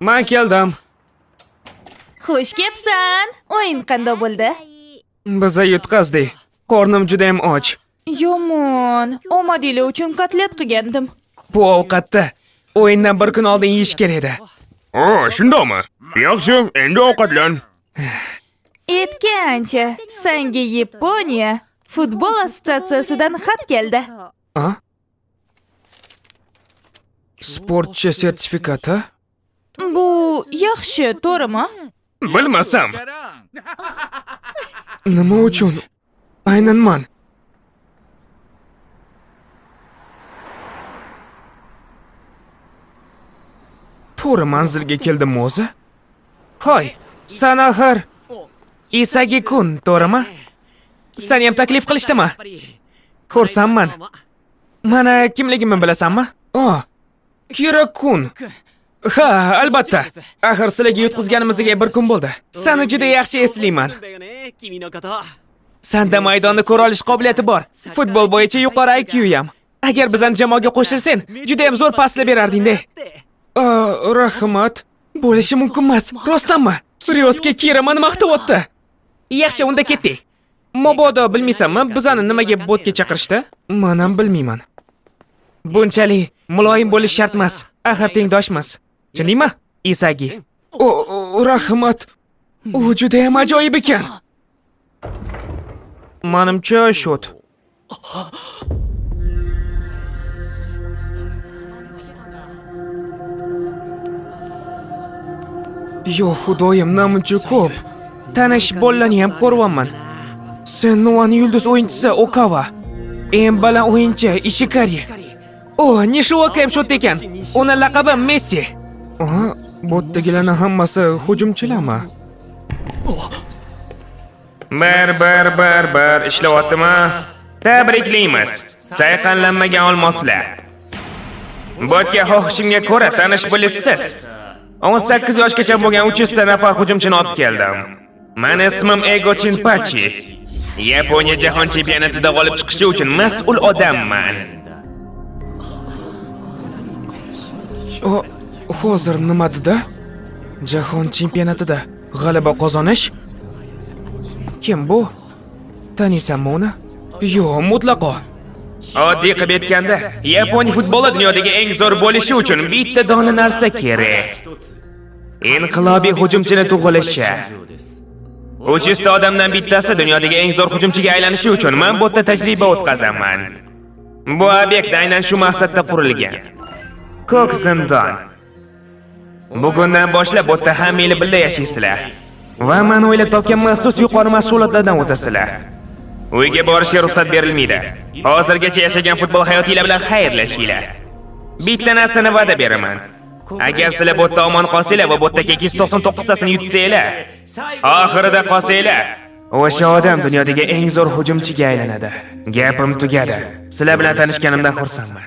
Men keldim. Xush kelibsan. O'yin qanday bo'ldi? Biza yutqazdik. Qornim juda ham och. Yomon. Omadinglar uchun kotlet qilgandim. Bu ovqatda o'yindan bir kun oldin yeyish kerak edi. Shundoqmi? Yaxshi, endi ovqatlan. Aytgancha, senga Yaponiya futbol assotsiatsiyasidan xat keldi. Sportchi sertifikati? Bu yaxshi, to'g'rimi? Bilmasam. Nima uchun? Aynan men. To'g'ri manzilga keldim o'zi. Hoy, san axir Isagi-kun, to'g'rimi? Seni ham taklif qilishdimi? Xursandman. Mana kimligimni bilasanmi? Kira-kun. Ha, albatta. Axir sizlarga yutqizganimizga bir kun bo'ldi. Seni juda yaxshi eslayman. Senda maydonni ko'ra olish qobiliyati bor. Futbol bo'yicha yuqori IQ ham. Agar bizani jamoaga qo'shilsang, juda ham zo'r paslar berarding-da. Rahmat. Bo'lishi mumkin emas. Rostdanmi? Riyosga Kira meni maqtayapti. Yaxshi, unda ketdik. Mabodo bilmaysanmi, bizani nimaga botga chaqirishdi? Men ham bilmayman. Bunchalik muloyim bo'lish shart emas. Axir tengdoshmiz. Tushundingmi? Isagi. Rahmat. U juda ham ajoyib ekan. Menimcha shot. Yo, xudoyim, namuncha ko'p. Tanish bolalarni ham ko'ryapman. Sen yulduz o'yinchisi Okawa. Eng baland o'yinchi Ishikari. Nishiwaka ham shot ekan. Uni laqabi Messi. Botdagilarning hammasi hujumchilarmi? Bir ishlayaptimi? Tabriklaymiz. Sayqanlanmagan olmoslar. Botga xohishimga ko'ra tanish bo'lishsiz. 18 yoshgacha bo'lgan 300 ta nafar hujumchini olib keldim. Men ismim Ego Chinpachi. Yaponiya jahon chempionatida g'olib chiqishi uchun mas'ul odamman. Hozir nima dedi? Jahon chempionatida g'alaba qozonish? Kim bu? Taniysanmi uni? Yo'q, mutlaqo. Oddiy qilib aytganda, Yaponiya futboli dunyodagi eng zo'r bo'lishi uchun bitta dona narsa kerak. Inqilobiy hujumchini tug'ilishi. 300 ta odamdan bittasi dunyodagi eng zo'r hujumchiga aylanishi uchun men botda tajriba o'tkazaman. Bu obyekt aynan shu maqsadda qurilgan. Ko'k zindon. Bugundan boshlab botda hammanglar birga yashaysizlar. Va men o'ylab topgan maxsus yuqori mashg'ulotlardan o'tasizlar. Uyga borishga ruxsat berilmaydi. Hozirgacha yashagan futbol hayotinglar bilan xayrlashinglar. Bitta narsani va'da beraman. Agar sizlar botda omon qolsanglar va botdagi 299 tasini yutsanglar, oxirida qolsanglar, o'sha odam dunyodagi eng zo'r hujumchiga aylanadi. Gapim tugadi. Sizlar bilan tanishganimdan xursandman.